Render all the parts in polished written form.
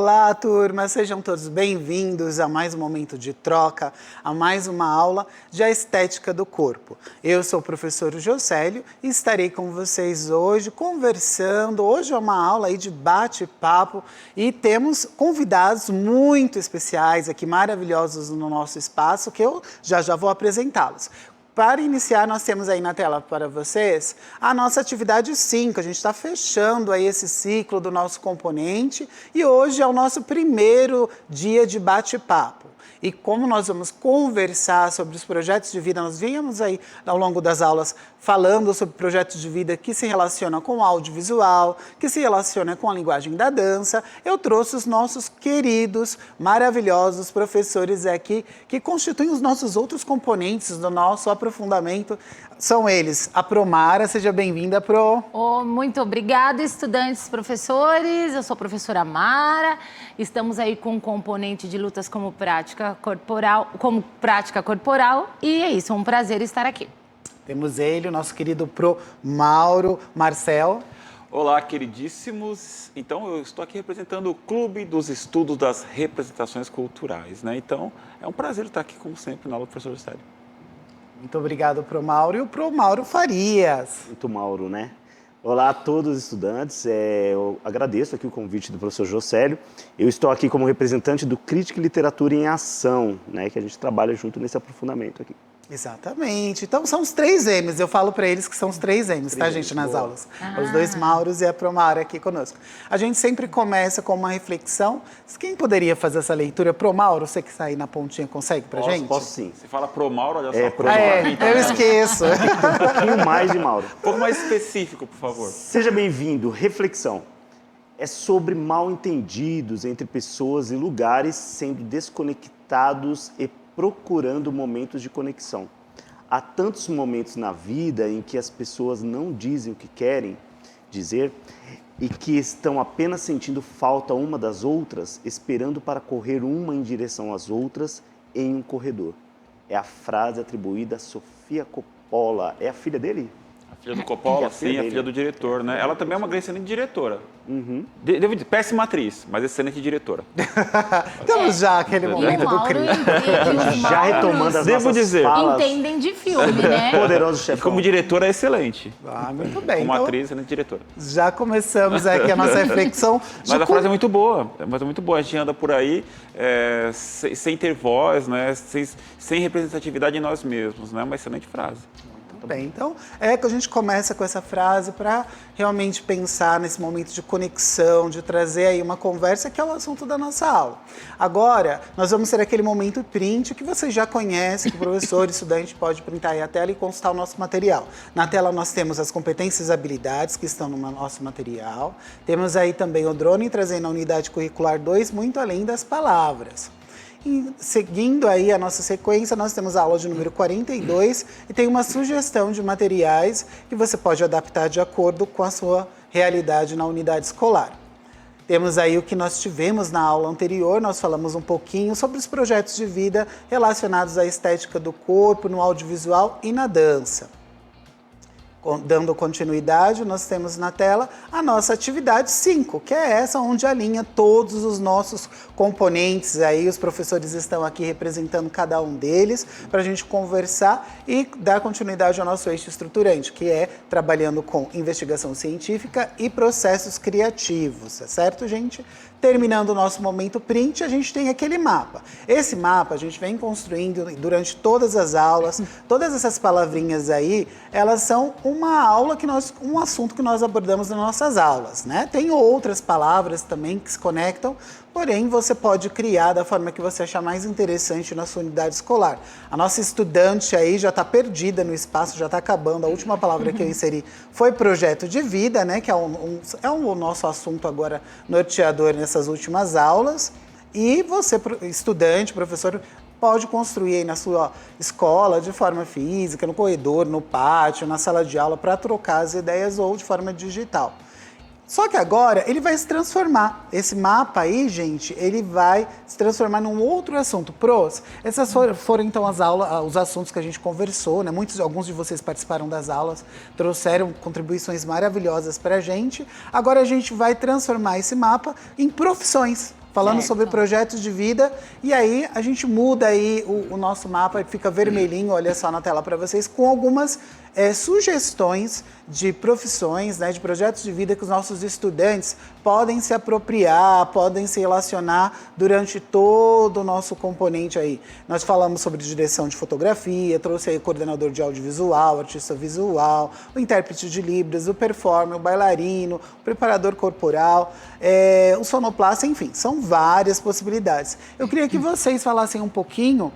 Olá, turma! Sejam todos bem-vindos a mais um momento de troca, a mais uma aula de A Estética do Corpo. Eu sou o professor Josélio e estarei com vocês hoje conversando. Hoje é uma aula aí de bate-papo e temos convidados muito especiais aqui, maravilhosos no nosso espaço, que eu já vou apresentá-los. Para iniciar, nós temos aí na tela para vocês a nossa atividade 5. A gente está fechando aí esse ciclo do nosso componente e hoje é o nosso primeiro dia de bate-papo. E como nós vamos conversar sobre os projetos de vida, nós viemos aí ao longo das aulas falando sobre projetos de vida que se relacionam com o audiovisual, que se relacionam com a linguagem da dança. Eu trouxe os nossos queridos, maravilhosos professores aqui que constituem os nossos outros componentes do nosso aprofundamento. São eles, a Promara, seja bem-vinda, Pro. Muito obrigada, estudantes, professores. Eu sou a professora Mara. Estamos aí com um componente de lutas como prática corporal, e é isso, é um prazer estar aqui. Temos ele, o nosso querido Pro Mauro Marcel. Olá, queridíssimos. Então, eu estou aqui representando o Clube dos Estudos das Representações Culturais, né? Então, é um prazer estar aqui, como sempre, na aula do professor Josélio. Muito obrigado, Pro Mauro. E o Pro Mauro Farias. Muito Mauro, né? Olá a todos os estudantes, eu agradeço aqui o convite do professor Josélio. Eu estou aqui como representante do Crítica e Literatura em Ação, né, que a gente trabalha junto nesse aprofundamento aqui. Exatamente. Então são os 3 M's. Eu falo para eles que são os 3 M's, tá, gente, nas aulas. Os 2 Mauros e a Promara aqui conosco. A gente sempre começa com uma reflexão. Quem poderia fazer essa leitura? Pro Mauro, você que está aí na pontinha, consegue pra gente? Posso sim. Você fala Pro Mauro, olha só. Eu esqueço. Um pouquinho mais de Mauro. Um pouco mais específico, por favor. Seja bem-vindo. Reflexão. É sobre mal-entendidos entre pessoas e lugares sendo desconectados e procurando momentos de conexão. Há tantos momentos na vida em que as pessoas não dizem o que querem dizer e que estão apenas sentindo falta uma das outras, esperando para correr uma em direção às outras em um corredor. É a frase atribuída a Sofia Coppola. É a filha dele? A filha do Coppola, sim, a filha do diretor, né? Ela também é uma grande excelente diretora. Devo dizer, péssima atriz, mas excelente diretora. Temos já aquele momento do crime. Já retomando as Devo nossas dizer. falas. Entendem de filme, né? Poderoso chefão. Como diretora é excelente. Muito bem. Como Então, atriz, excelente diretora. já começamos aqui a nossa reflexão. Mas a frase é muito boa, A gente anda por aí sem ter voz, né? Sem representatividade em nós mesmos, né? Uma excelente frase. Bem, então é que a gente começa com essa frase para realmente pensar nesse momento de conexão, de trazer aí uma conversa que é o assunto da nossa aula. Agora, nós vamos ter aquele momento print que vocês já conhecem, que o professor e estudante pode printar aí a tela e consultar o nosso material. Na tela nós temos as competências e habilidades que estão no nosso material. Temos aí também o drone trazendo a unidade curricular 2, muito além das palavras. E seguindo aí a nossa sequência, nós temos a aula de número 42 e tem uma sugestão de materiais que você pode adaptar de acordo com a sua realidade na unidade escolar. Temos aí o que nós tivemos na aula anterior, nós falamos um pouquinho sobre os projetos de vida relacionados à estética do corpo, no audiovisual e na dança. Dando continuidade, nós temos na tela a nossa atividade 5, que é essa onde alinha todos os nossos componentes. Aí os professores estão aqui representando cada um deles para a gente conversar e dar continuidade ao nosso eixo estruturante, que é trabalhando com investigação científica e processos criativos, tá certo, gente? Terminando o nosso momento print, a gente tem aquele mapa. Esse mapa a gente vem construindo durante todas as aulas. Todas essas palavrinhas aí, elas são um assunto que nós abordamos nas nossas aulas, né? Tem outras palavras também que se conectam, porém você pode criar da forma que você achar mais interessante na sua unidade escolar. A nossa estudante aí já está perdida no espaço, já está acabando. A última palavra que eu inseri foi projeto de vida, né? Que é o nosso assunto agora norteador nessas últimas aulas. E você, estudante, professor, pode construir aí na sua escola de forma física, no corredor, no pátio, na sala de aula, para trocar as ideias ou de forma digital. Só que agora ele vai se transformar. Esse mapa aí, gente, ele vai se transformar num outro assunto. Pros, essas foram então as aulas, os assuntos que a gente conversou, né? Alguns de vocês participaram das aulas, trouxeram contribuições maravilhosas para a gente. Agora a gente vai transformar esse mapa em profissões. falando Certo. sobre projetos de vida. E aí a gente muda aí o nosso mapa, fica vermelhinho, olha só na tela para vocês, com algumas sugestões de profissões, né, de projetos de vida que os nossos estudantes podem se apropriar, podem se relacionar durante todo o nosso componente aí. Nós falamos sobre direção de fotografia, trouxe aí o coordenador de audiovisual, artista visual, o intérprete de Libras, o performer, o bailarino, o preparador corporal, o sonoplasta, enfim, são várias possibilidades. Eu queria que vocês falassem um pouquinho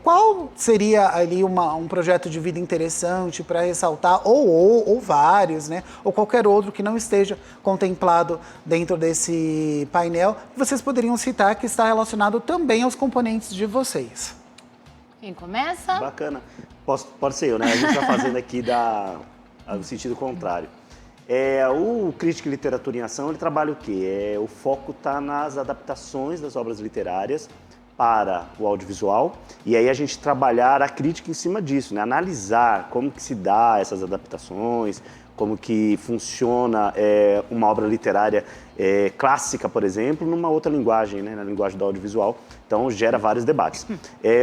qual seria ali um projeto de vida interessante para ressaltar, ou vários, né? Ou qualquer outro que não esteja contemplado dentro desse painel, que vocês poderiam citar que está relacionado também aos componentes de vocês. Quem começa? Bacana. Pode ser eu, né? A gente está fazendo aqui no sentido contrário. O Crítica e Literatura em Ação, ele trabalha o quê? O foco está nas adaptações das obras literárias para o audiovisual, e aí a gente trabalhar a crítica em cima disso, né? Analisar como que se dá essas adaptações, como que funciona uma obra literária clássica, por exemplo, numa outra linguagem, né? Na linguagem do audiovisual. Então, gera vários debates.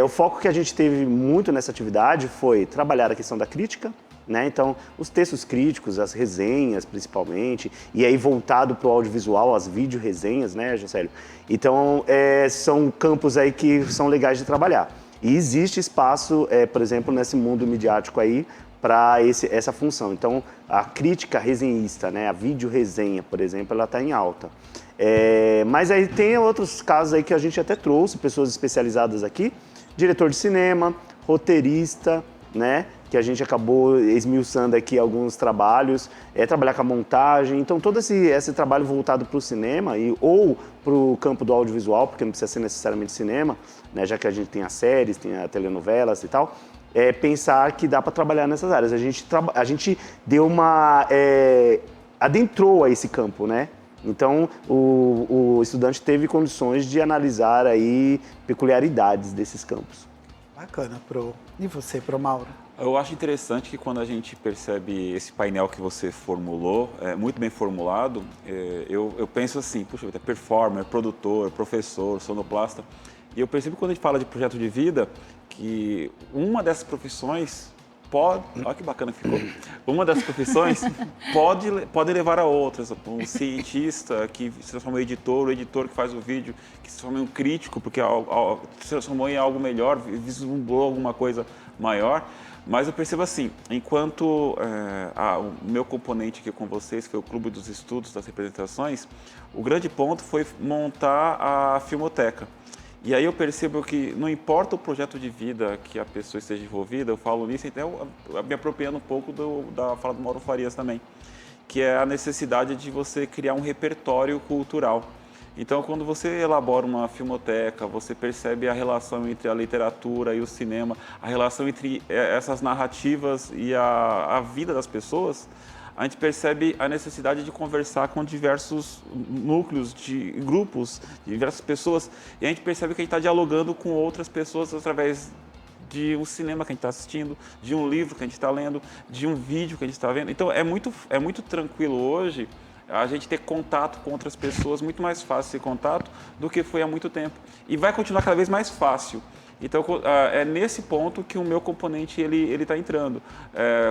O foco que a gente teve muito nessa atividade foi trabalhar a questão da crítica, né? Então, os textos críticos, as resenhas principalmente, e aí voltado para o audiovisual, as vídeo-resenhas, né, Juscelio? Então, são campos aí que são legais de trabalhar. E existe espaço, por exemplo, nesse mundo midiático aí, para essa função. Então, a crítica resenhista, né, a vídeo-resenha, por exemplo, ela está em alta. Mas aí tem outros casos aí que a gente até trouxe, pessoas especializadas aqui, diretor de cinema, roteirista, né? Que a gente acabou esmiuçando aqui alguns trabalhos, trabalhar com a montagem. Então, todo esse trabalho voltado para o cinema ou para o campo do audiovisual, porque não precisa ser necessariamente cinema, né, já que a gente tem as séries, tem as telenovelas e tal, pensar que dá para trabalhar nessas áreas. A gente deu adentrou a esse campo, né? Então, o estudante teve condições de analisar aí peculiaridades desses campos. Bacana, Pro. E você, Pro Mauro? Eu acho interessante que quando a gente percebe esse painel que você formulou, muito bem formulado, eu penso assim, puxa, performer, produtor, professor, sonoplasta, e eu percebo quando a gente fala de projeto de vida, que uma dessas profissões olha que bacana que ficou, uma das profissões pode levar a outras. Um cientista que se transformou em editor, o editor que faz o vídeo, que se transformou em um crítico, porque se transformou em algo melhor, vislumbrou alguma coisa maior. Mas eu percebo assim, enquanto o meu componente aqui com vocês, que é o Clube dos Estudos das Representações, o grande ponto foi montar a Filmoteca. E aí eu percebo que não importa o projeto de vida que a pessoa esteja envolvida, eu falo nisso, então me apropriando um pouco da fala do Mauro Farias também, que é a necessidade de você criar um repertório cultural. Então, quando você elabora uma filmoteca, você percebe a relação entre a literatura e o cinema, a relação entre essas narrativas e a vida das pessoas, a gente percebe a necessidade de conversar com diversos núcleos, de grupos, de diversas pessoas, e a gente percebe que a gente está dialogando com outras pessoas através de um cinema que a gente está assistindo, de um livro que a gente está lendo, de um vídeo que a gente está vendo. Então, é muito tranquilo hoje a gente ter contato com outras pessoas, muito mais fácil esse contato do que foi há muito tempo. E vai continuar cada vez mais fácil. Então, é nesse ponto que o meu componente ele está entrando.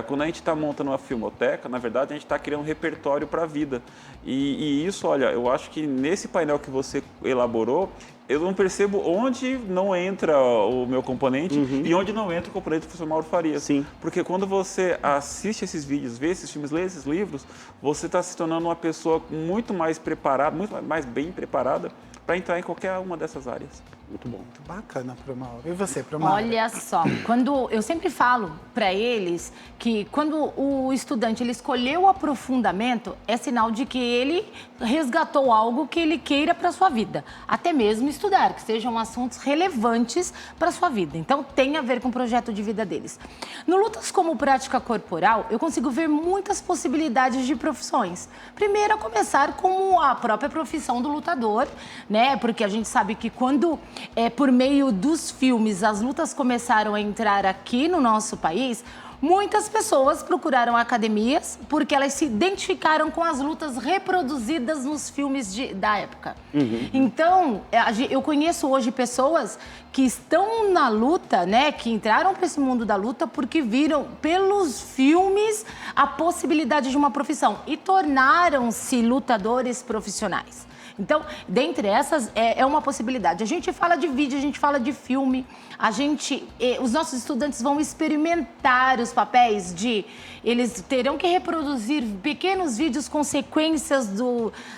Quando a gente está montando uma filmoteca, na verdade, a gente está criando um repertório para a vida. E isso, olha, eu acho que nesse painel que você elaborou, eu não percebo onde não entra o meu componente e onde não entra o componente do professor Mauro Farias. Sim. Porque quando você assiste esses vídeos, vê esses filmes, lê esses livros, você está se tornando uma pessoa muito mais preparada, muito mais bem preparada para entrar em qualquer uma dessas áreas. Muito bom. Muito bacana, Pro Mauro. E você, Pro Mauro? Olha só, quando eu sempre falo para eles que quando o estudante ele escolheu o aprofundamento, é sinal de que ele resgatou algo que ele queira para sua vida, até mesmo estudar, que sejam assuntos relevantes para sua vida. Então, tem a ver com o projeto de vida deles. No Lutas como Prática Corporal, eu consigo ver muitas possibilidades de profissões. Primeiro, a começar com a própria profissão do lutador, né? Porque a gente sabe que quando por meio dos filmes as lutas começaram a entrar aqui no nosso país, Muitas pessoas procuraram academias porque elas se identificaram com as lutas reproduzidas nos filmes da época. Então, eu conheço hoje pessoas que estão na luta, né, que entraram para esse mundo da luta porque viram pelos filmes a possibilidade de uma profissão e tornaram-se lutadores profissionais. Então, dentre essas, é uma possibilidade. A gente fala de vídeo, a gente fala de filme, os nossos estudantes vão experimentar os papéis eles terão que reproduzir pequenos vídeos com sequências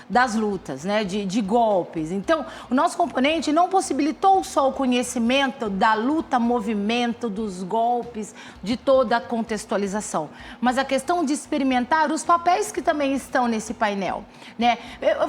das lutas, né, de golpes. Então, o nosso componente não possibilitou só o conhecimento da luta, movimento, dos golpes, de toda a contextualização, mas a questão de experimentar os papéis que também estão nesse painel, né?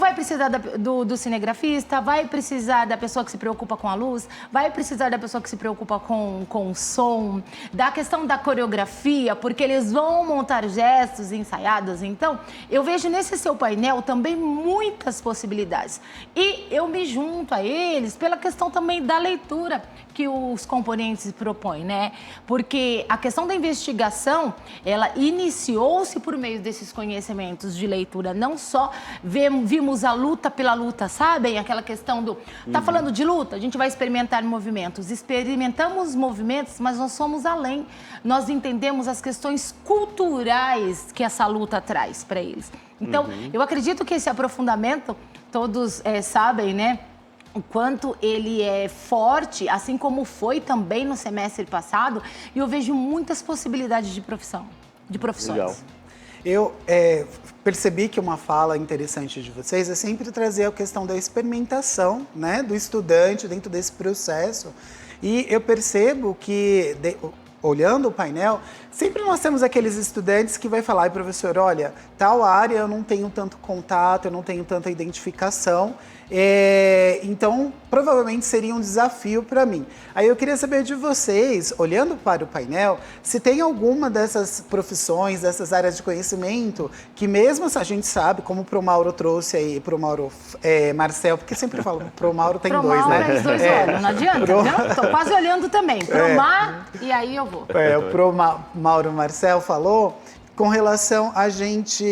Vai precisar do cinegrafista, vai precisar da pessoa que se preocupa com a luz, vai precisar da pessoa que se preocupa com o som, da questão da coreografia, porque eles vão montar gestos ensaiados. Então, eu vejo nesse seu painel também muitas possibilidades. E eu me junto a eles pela questão também da leitura que os componentes propõem, né? Porque a questão da investigação, ela iniciou-se por meio desses conhecimentos de leitura. Não só vimos a luta pela luta, sabem? Aquela questão tá falando de luta? A gente vai experimentar movimentos. Experimentamos movimentos, mas nós somos além. Nós entendemos as questões culturais que essa luta traz para eles. Então, eu acredito que esse aprofundamento, todos sabem, né? O quanto ele é forte, assim como foi também no semestre passado, e eu vejo muitas possibilidades de profissões. Legal. Eu percebi que uma fala interessante de vocês é sempre trazer a questão da experimentação, né, do estudante dentro desse processo. E eu percebo que, olhando o painel, sempre nós temos aqueles estudantes que vai falar, professor, olha, tal área eu não tenho tanto contato, eu não tenho tanta identificação, então provavelmente seria um desafio para mim. Aí eu queria saber de vocês, olhando para o painel, se tem alguma dessas profissões, dessas áreas de conhecimento, que mesmo a gente sabe, como o Pro Mauro trouxe aí, Pro Mauro Marcel, porque sempre falo, Pro Mauro tem dois, né? Pro Mauro, os dois olham, não adianta, entendeu? Tô quase olhando também, Pro Mar, e aí eu vou. O Pro Mauro Marcel falou com relação a gente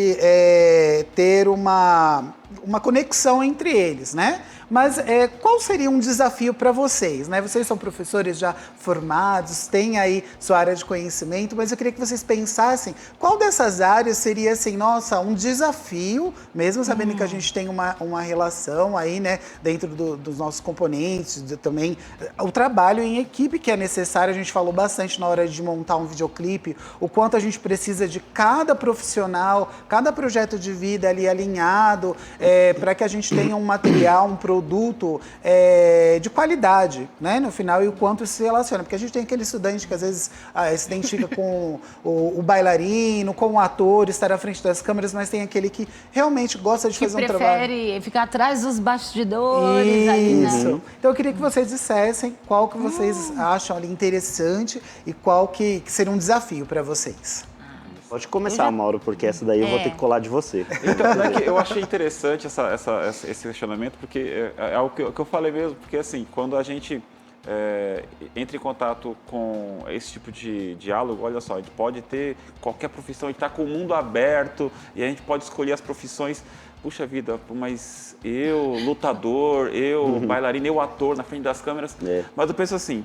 ter uma conexão entre eles, né? Mas qual seria um desafio para vocês, né? Vocês são professores já formados, têm aí sua área de conhecimento, mas eu queria que vocês pensassem qual dessas áreas seria, assim, nossa, um desafio, mesmo sabendo que a gente tem uma relação aí, né, dentro dos nossos componentes, também o trabalho em equipe que é necessário. A gente falou bastante na hora de montar um videoclipe, o quanto a gente precisa de cada profissional, cada projeto de vida ali alinhado, para que a gente tenha um material, um produto de qualidade, né, no final, e o quanto isso se relaciona. Porque a gente tem aquele estudante que às vezes se identifica com o bailarino, com o ator, estar à frente das câmeras, mas tem aquele que realmente gosta de fazer um trabalho. Que prefere ficar atrás dos bastidores. Ali, né? Isso. Então eu queria que vocês dissessem qual que vocês acham ali interessante e qual que seria um desafio para vocês. Pode começar, Mauro, porque essa daí eu vou ter que colar de você. Então, eu achei interessante esse questionamento, porque é algo que eu falei mesmo, porque assim, quando a gente entra em contato com esse tipo de diálogo, olha só, a gente pode ter qualquer profissão, a gente está com o mundo aberto e a gente pode escolher as profissões. Puxa vida, mas eu, lutador, eu, bailarino, eu, ator, na frente das câmeras. Mas eu penso assim,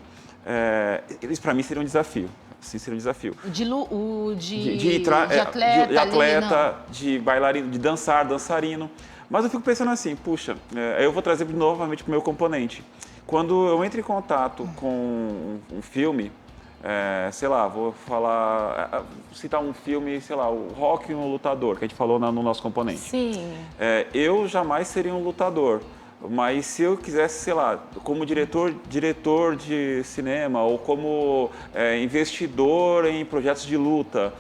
isso para mim seria um desafio. Sim, seria um desafio. De atleta, de bailarino, de dançarino. Mas eu fico pensando assim, puxa, eu vou trazer novamente para o meu componente. Quando eu entro em contato com um filme, sei lá, vou citar um filme, sei lá, o Rocky e o Lutador, que a gente falou no nosso componente. Sim. Eu jamais seria um lutador. Mas se eu quisesse, sei lá, como diretor de cinema ou como investidor em projetos de luta,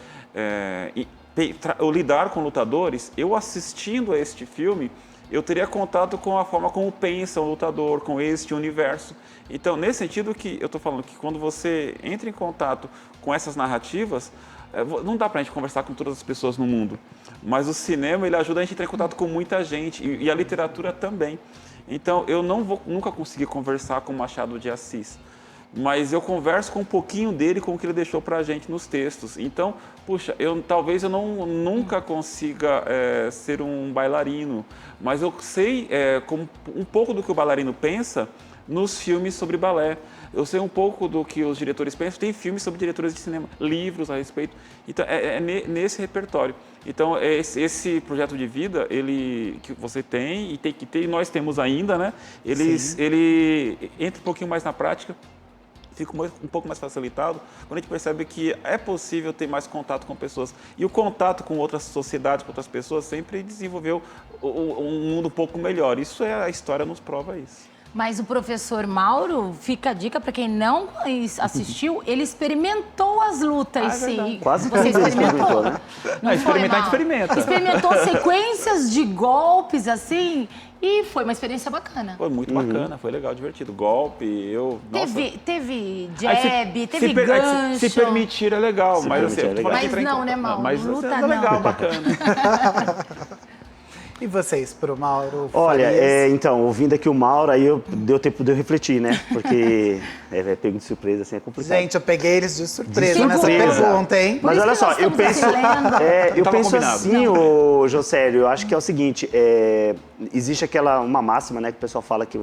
eu lidar com lutadores, eu assistindo a este filme, eu teria contato com a forma como pensa o lutador, com este universo. Então, nesse sentido que eu estou falando, que quando você entra em contato com essas narrativas, não dá para a gente conversar com todas as pessoas no mundo, mas o cinema ele ajuda a gente a entrar em contato com muita gente e a literatura também. Então, eu não vou nunca conseguir conversar com Machado de Assis, mas eu converso com um pouquinho dele, com o que ele deixou para a gente nos textos. Então, puxa, talvez eu nunca consiga ser um bailarino, mas eu sei como um pouco do que o bailarino pensa nos filmes sobre balé. Eu sei um pouco do que os diretores pensam. Tem filmes sobre diretores de cinema, livros a respeito. Então, nesse repertório. Então, esse projeto de vida, que você tem e tem que ter, e nós temos ainda, né? Ele entra um pouquinho mais na prática, fica um pouco mais facilitado quando a gente percebe que é possível ter mais contato com pessoas. E o contato com outras sociedades, com outras pessoas, sempre desenvolveu um mundo um pouco melhor. A história nos prova isso. Mas o professor Mauro, fica a dica para quem não assistiu, ele experimentou as lutas. Quase você experimentou, né? Não, experimentar, experimenta. Experimentou sequências de golpes, assim, e foi uma experiência bacana. Foi muito bacana, foi legal, divertido. Golpe, Teve jab, teve gancho. Se permitir é legal, mas não, né, Mauro? Mas luta é não. legal, bacana. E vocês, pro Mauro? Olha, então, ouvindo aqui o Mauro, aí deu tempo de eu refletir, né? Porque pego de surpresa, assim, é complicado. Gente, eu peguei eles de surpresa nessa pergunta, hein? Mas olha só, eu penso assim, ô Josélio, eu acho que é o seguinte, existe uma máxima, né, que o pessoal fala que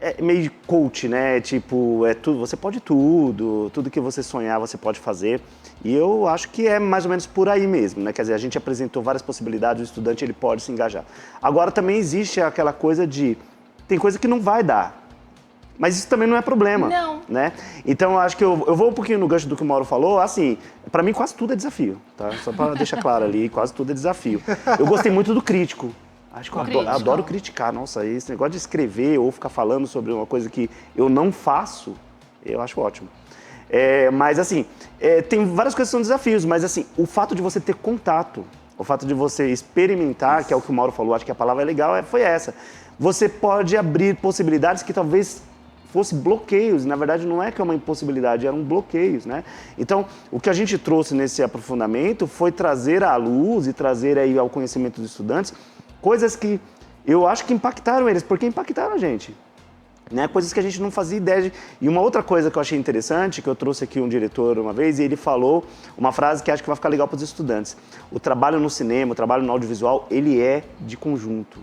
é meio de coach, né? Tipo, você pode tudo que você sonhar você pode fazer. E eu acho que é mais ou menos por aí mesmo, né? Quer dizer, a gente apresentou várias possibilidades, o estudante ele pode se engajar. Agora também existe aquela coisa tem coisa que não vai dar. Mas isso também não é problema, não. Né? Então eu acho que eu vou um pouquinho no gancho do que o Mauro falou, assim, pra mim quase tudo é desafio, tá? Só pra deixar claro ali, quase tudo é desafio. Eu gostei muito do crítico. Acho que eu adoro criticar. Nossa, esse negócio de escrever ou ficar falando sobre uma coisa que eu não faço, eu acho ótimo. Mas assim, tem várias coisas que são desafios, mas assim, o fato de você ter contato, o fato de você experimentar, que é o que o Mauro falou, acho que a palavra legal foi essa. Você pode abrir possibilidades que talvez fossem bloqueios, na verdade não é que é uma impossibilidade, eram bloqueios, né? Então, o que a gente trouxe nesse aprofundamento foi trazer à luz e trazer aí ao conhecimento dos estudantes coisas que eu acho que impactaram eles, porque impactaram a gente. Né? Coisas que a gente não fazia ideia de... E uma outra coisa que eu achei interessante, que eu trouxe aqui um diretor uma vez, e ele falou uma frase que acho que vai ficar legal para os estudantes. O trabalho no cinema, o trabalho no audiovisual, ele é de conjunto.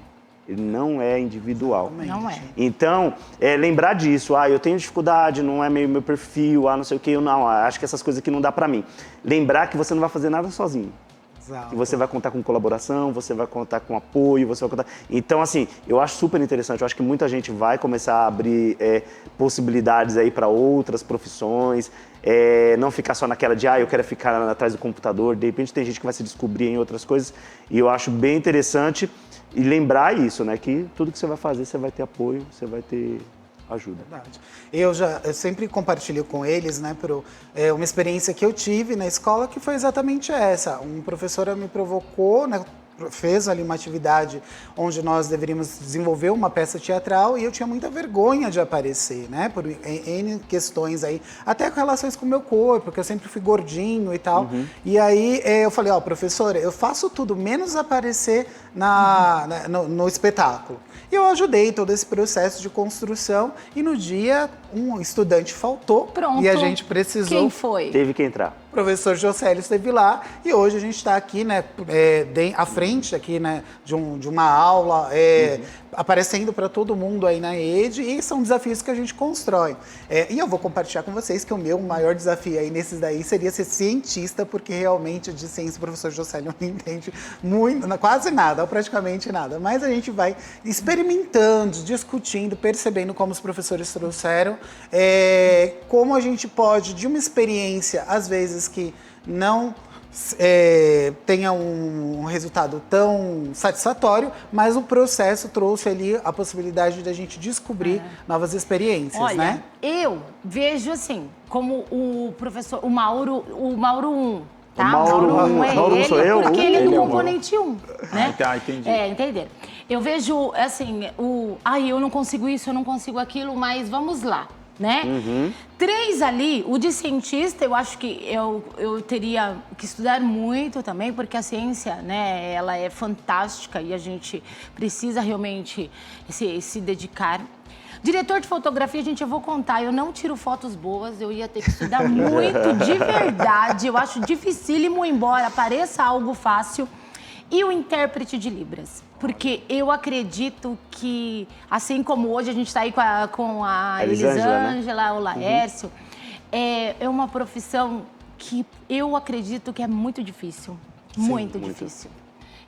Ele não é individual. Não é. Então, lembrar disso. Eu tenho dificuldade, não é meio meu perfil, não sei o quê. Não, acho que essas coisas aqui não dá para mim. Lembrar que você não vai fazer nada sozinho. Exato. Que você vai contar com colaboração, você vai contar com apoio, você vai contar... Então, assim, eu acho super interessante. Eu acho que muita gente vai começar a abrir possibilidades aí para outras profissões, não ficar só naquela de, eu quero ficar atrás do computador. De repente tem gente que vai se descobrir em outras coisas. E eu acho bem interessante e lembrar isso, né? Que tudo que você vai fazer, você vai ter apoio, você vai ter ajuda. Verdade. Eu sempre compartilho com eles, né, uma experiência que eu tive na escola que foi exatamente essa. Um professor me provocou, né, fez ali uma atividade onde nós deveríamos desenvolver uma peça teatral e eu tinha muita vergonha de aparecer, né, por N questões aí, até com relações com o meu corpo, porque eu sempre fui gordinho e tal. E aí eu falei, professora, eu faço tudo menos aparecer no espetáculo. E eu ajudei todo esse processo de construção e no dia um estudante faltou. Pronto. E a gente precisou... Quem foi? Teve que entrar. O professor Josélio esteve lá e hoje a gente está aqui, né, à frente aqui, né, de uma aula, aparecendo para todo mundo aí na ED e são desafios que a gente constrói. E eu vou compartilhar com vocês que o meu maior desafio aí nesses daí seria ser cientista, porque realmente de ciência o professor Josélio não entende muito, quase nada, ou praticamente nada. Mas a gente vai experimentando, discutindo, percebendo como os professores trouxeram, como a gente pode, de uma experiência, às vezes, que não tenha um resultado tão satisfatório, mas o processo trouxe ali a possibilidade da gente descobrir novas experiências, Olha, né? Eu vejo assim, como o professor, o Mauro 1, tá? O Mauro 1 é Mauro ele, sou eu? porque ele é Ele do é o componente 1, né? Entendi. Entenderam? Eu vejo, assim, eu não consigo isso, eu não consigo aquilo, mas vamos lá. né? 3 ali, o de cientista, eu acho que eu teria que estudar muito também, porque a ciência, né, ela é fantástica e a gente precisa realmente se dedicar. Diretor de fotografia, gente, eu vou contar, eu não tiro fotos boas, eu ia ter que estudar muito, de verdade. Eu acho dificílimo, embora pareça algo fácil. E o intérprete de Libras. Porque eu acredito que, assim como hoje a gente está aí com a Elisângela, o Laércio, é uma profissão que eu acredito que é muito difícil. Muito difícil.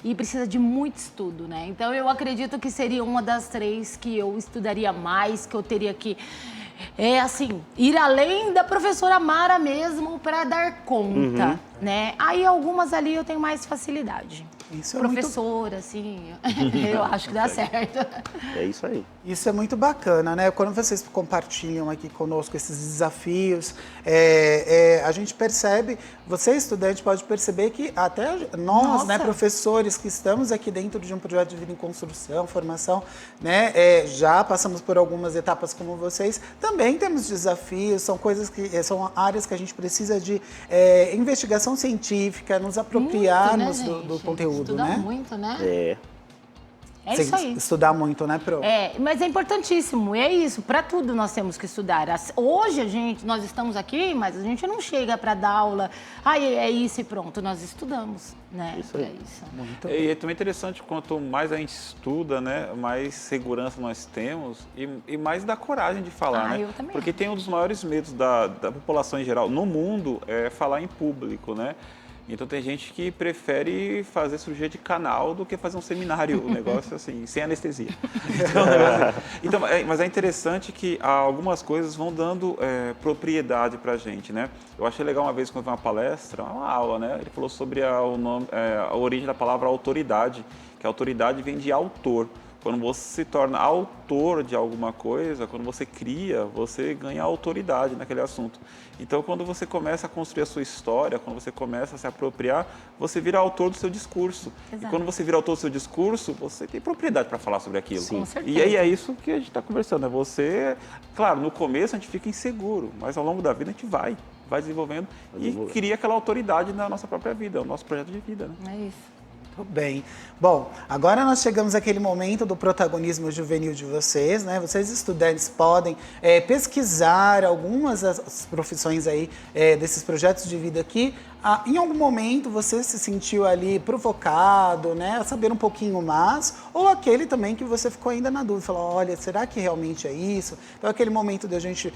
E precisa de muito estudo, né? Então, eu acredito que seria uma das 3 que eu estudaria mais, que eu teria que, ir além da professora Mara mesmo para dar conta, né? Aí, algumas ali eu tenho mais facilidade. Isso é professora, assim, eu acho que dá certo. É isso aí. Isso é muito bacana, né? Quando vocês compartilham aqui conosco esses desafios, a gente percebe, você estudante pode perceber que até nós, né, professores que estamos aqui dentro de um projeto de vida em construção, formação, né, já passamos por algumas etapas como vocês, também temos desafios, são coisas que são áreas que a gente precisa de investigação científica, nos apropriarmos muito, né, do conteúdo, Estuda né? muito, né? É. É isso aí. Estudar muito, né, Pro? Mas é importantíssimo, é isso, para tudo nós temos que estudar. Hoje nós estamos aqui, mas a gente não chega para dar aula, é isso e pronto, nós estudamos, né? Isso aí. É isso. Muito E é também interessante, quanto mais a gente estuda, né, mais segurança nós temos e mais dá coragem de falar, né? Eu também Porque tem um dos maiores medos da população em geral, no mundo, é falar em público, né? Então tem gente que prefere fazer cirurgia de canal do que fazer um seminário, um negócio assim, sem anestesia. Mas é interessante que algumas coisas vão dando propriedade para a gente, né? Eu achei legal uma vez quando eu vi uma palestra, uma aula, né? Ele falou sobre a origem da palavra autoridade, que a autoridade vem de autor. Quando você se torna autor de alguma coisa, quando você cria, você ganha autoridade naquele assunto. Então, quando você começa a construir a sua história, quando você começa a se apropriar, você vira autor do seu discurso. Exato. E quando você vira autor do seu discurso, você tem propriedade para falar sobre aquilo. Com certeza. E aí é isso que a gente está conversando. É você, claro, no começo a gente fica inseguro, mas ao longo da vida a gente vai desenvolvendo e cria aquela autoridade na nossa própria vida, o nosso projeto de vida, né? É isso. Muito bem. Bom, agora nós chegamos àquele momento do protagonismo juvenil de vocês, né? Vocês, estudantes, podem pesquisar algumas das profissões aí desses projetos de vida aqui. Em algum momento você se sentiu ali provocado, né, a saber um pouquinho mais, ou aquele também que você ficou ainda na dúvida, falou, olha, será que realmente é isso? Então, aquele momento de a gente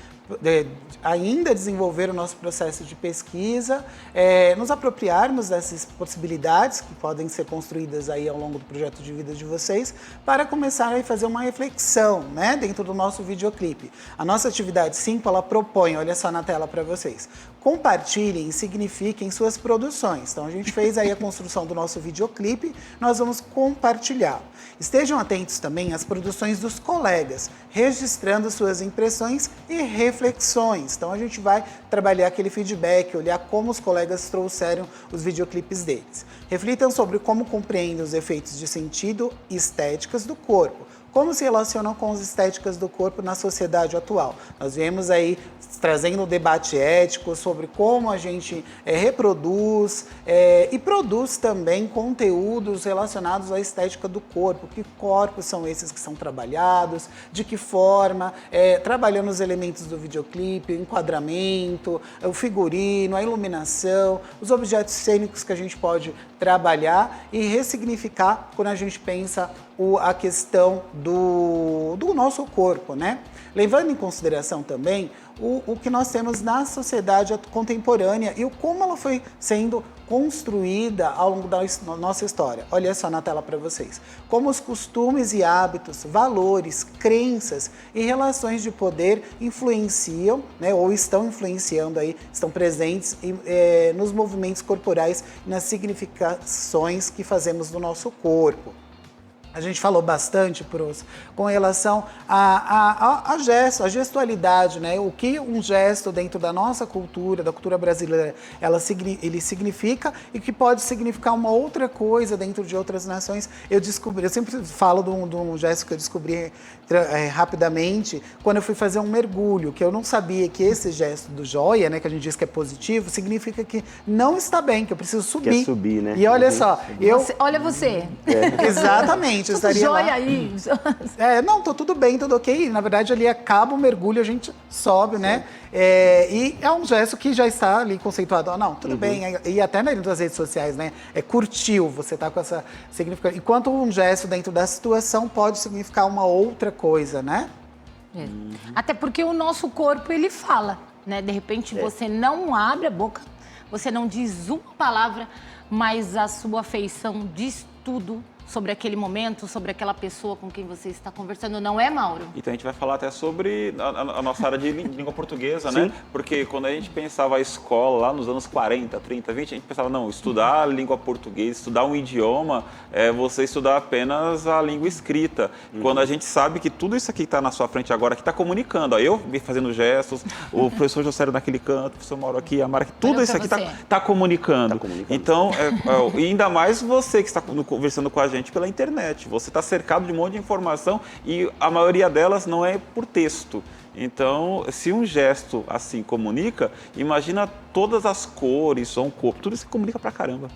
ainda desenvolver o nosso processo de pesquisa, nos apropriarmos dessas possibilidades que podem ser construídas aí ao longo do projeto de vida de vocês, para começar a fazer uma reflexão, né, dentro do nosso videoclipe. A nossa atividade 5, ela propõe, olha só na tela para vocês, compartilhem e signifiquem suas produções. Então, a gente fez aí a construção do nosso videoclipe, nós vamos compartilhar. Estejam atentos também às produções dos colegas, registrando suas impressões e reflexões. Então, a gente vai trabalhar aquele feedback, olhar como os colegas trouxeram os videoclipes deles. Reflitam sobre como compreendem os efeitos de sentido e estéticas do corpo. Como se relacionam com as estéticas do corpo na sociedade atual. Nós viemos aí trazendo um debate ético sobre como a gente reproduz e produz também conteúdos relacionados à estética do corpo. Que corpos são esses que são trabalhados, de que forma, trabalhando os elementos do videoclipe, o enquadramento, o figurino, a iluminação, os objetos cênicos que a gente pode trabalhar e ressignificar quando a gente pensa a questão do nosso corpo, né? Levando em consideração também o que nós temos na sociedade contemporânea e como ela foi sendo construída ao longo da nossa história. Olha só na tela para vocês. Como os costumes e hábitos, valores, crenças e relações de poder influenciam, né, ou estão influenciando aí, estão presentes nos movimentos corporais e nas significações que fazemos do nosso corpo. A gente falou bastante, Pros, com relação a gesto, a gestualidade, né? O que um gesto dentro da nossa cultura, da cultura brasileira, ele significa e que pode significar uma outra coisa dentro de outras nações. Eu sempre falo de um gesto que eu descobri rapidamente quando eu fui fazer um mergulho, que eu não sabia que esse gesto do joia, né, que a gente diz que é positivo, significa que não está bem, que eu preciso subir. Quer subir, né? E olha só, Olha você. Exatamente. Tudo estaria jóia lá. aí. Não, tô tudo bem, tudo ok. Na verdade, ali acaba o mergulho, a gente sobe, né? E é um gesto que já está ali conceituado. Não, tudo bem. E até nas redes sociais, né? Curtiu, você tá com essa significação. Enquanto um gesto dentro da situação pode significar uma outra coisa, né? Até porque o nosso corpo, ele fala, né? De repente, você não abre a boca, você não diz uma palavra, mas a sua feição diz tudo sobre aquele momento, sobre aquela pessoa com quem você está conversando, não é, Mauro? Então a gente vai falar até sobre a nossa área de língua portuguesa, Sim. né? Porque quando a gente pensava a escola lá nos anos 40, 30, 20, a gente pensava, não, estudar a língua portuguesa, estudar um idioma, é você estudar apenas a língua escrita. Quando a gente sabe que tudo isso aqui que está na sua frente agora, que está comunicando, ó, eu me fazendo gestos, o professor Josélio naquele canto, o professor Mauro aqui, a Mara aqui, tudo isso aqui está comunicando. Então, e ainda mais você que está conversando com a gente pela internet. Você está cercado de um monte de informação e a maioria delas não é por texto. Então, se um gesto assim comunica, imagina todas as cores, som, corpo, tudo isso comunica pra caramba.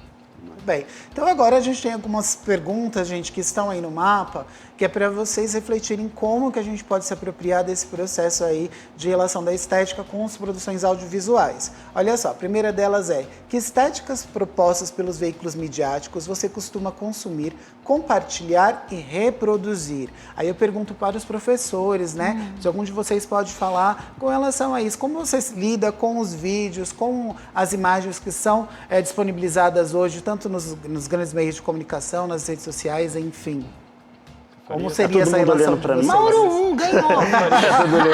Bem, então agora a gente tem algumas perguntas, gente, que estão aí no mapa, que é para vocês refletirem como que a gente pode se apropriar desse processo aí de relação da estética com as produções audiovisuais. Olha só, a primeira delas é: que estéticas propostas pelos veículos midiáticos você costuma consumir, compartilhar e reproduzir? Aí eu pergunto para os professores, né? Se algum de vocês pode falar com relação a isso, como vocês lidam com os vídeos, com as imagens que são disponibilizadas hoje, tanto nos grandes meios de comunicação, nas redes sociais, enfim. Como seria essa relação de vocês? Mauro ganhou!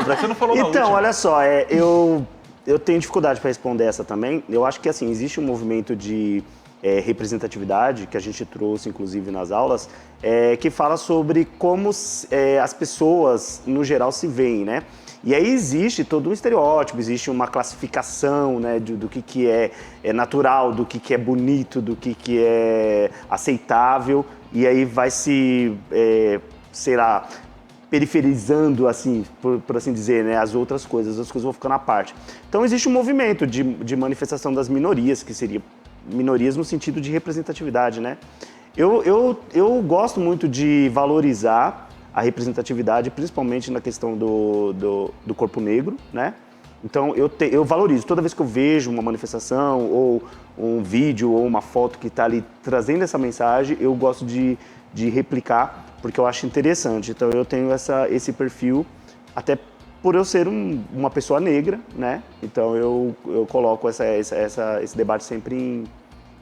Você não falou na Então, última. olha só, eu tenho dificuldade para responder essa também. Eu acho que assim, existe um movimento de representatividade, que a gente trouxe inclusive nas aulas, que fala sobre como as pessoas, no geral, se veem, né? E aí existe todo um estereótipo, existe uma classificação, né, do que é natural, do que é bonito, do que é aceitável, e aí vai se, sei lá, periferizando, assim, por assim dizer, né, as outras coisas vão ficando à parte. Então existe um movimento de manifestação das minorias, que seria minorias no sentido de representatividade, né? Eu gosto muito de valorizar a representatividade, principalmente na questão do corpo negro, né? Então, eu valorizo. Toda vez que eu vejo uma manifestação, ou um vídeo, ou uma foto que está ali trazendo essa mensagem, eu gosto de replicar, porque eu acho interessante. Então, eu tenho esse perfil, até por eu ser uma pessoa negra, né? Então, eu coloco esse debate sempre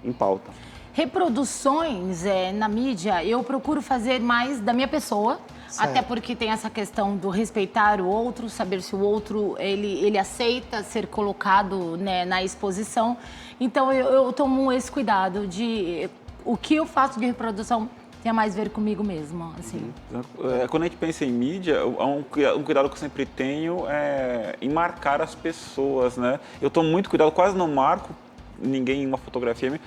em pauta. Reproduções na mídia, eu procuro fazer mais da minha pessoa, até porque tem essa questão do respeitar o outro, saber se o outro ele aceita ser colocado, né, na exposição. Então eu tomo esse cuidado de o que eu faço de reprodução tem mais a ver comigo mesmo, assim. Quando a gente pensa em mídia, um cuidado que eu sempre tenho é em marcar as pessoas, né? Eu tomo muito cuidado, quase não marco ninguém em uma fotografia minha,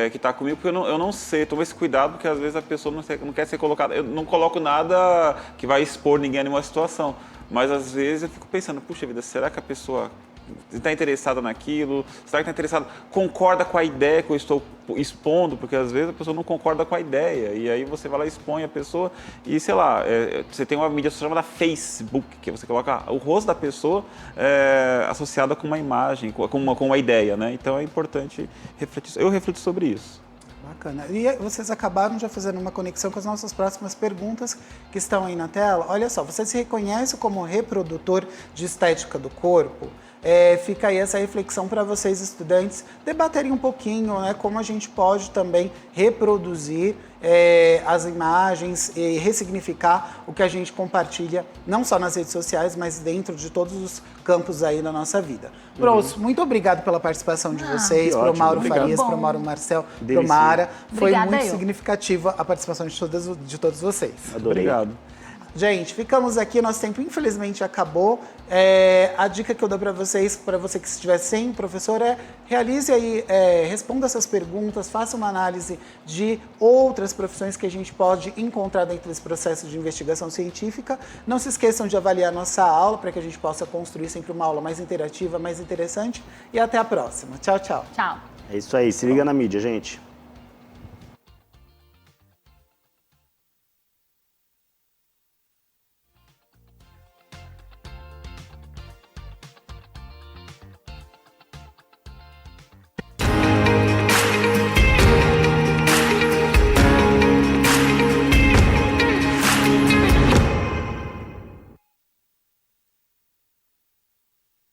que está comigo, porque eu não sei, tomo esse cuidado, porque às vezes a pessoa não quer ser colocada. Eu não coloco nada que vai expor ninguém em nenhuma situação, mas às vezes eu fico pensando, puxa vida, será que a pessoa está interessada naquilo? Será que está interessada? Concorda com a ideia que eu estou expondo? Porque às vezes a pessoa não concorda com a ideia, e aí você vai lá e expõe a pessoa, e sei lá, você tem uma mídia chamada Facebook, que você coloca o rosto da pessoa associada com uma imagem, com uma ideia, né? Então é importante refletir. Eu reflito sobre isso. Bacana. E vocês acabaram já fazendo uma conexão com as nossas próximas perguntas que estão aí na tela. Olha só, você se reconhece como reprodutor de estética do corpo? fica aí essa reflexão para vocês, estudantes, debaterem um pouquinho, né, como a gente pode também reproduzir as imagens e ressignificar o que a gente compartilha, não só nas redes sociais, mas dentro de todos os campos aí da nossa vida. Pronto, muito obrigado pela participação de vocês, que pro ótimo, Mauro obrigado. Farias, Bom. pro Mauro Marcel, pro Delicinha. Mara. Foi Obrigada, muito eu. significativa a participação de todos vocês. Adorei. Obrigado. Gente, ficamos aqui, nosso tempo infelizmente acabou. A dica que eu dou para vocês, para você que estiver sem professor, realize aí, responda essas perguntas, faça uma análise de outras profissões que a gente pode encontrar dentro desse processo de investigação científica. Não se esqueçam de avaliar nossa aula para que a gente possa construir sempre uma aula mais interativa, mais interessante. E até a próxima. Tchau, tchau. Tchau. É isso aí, se liga na mídia, gente.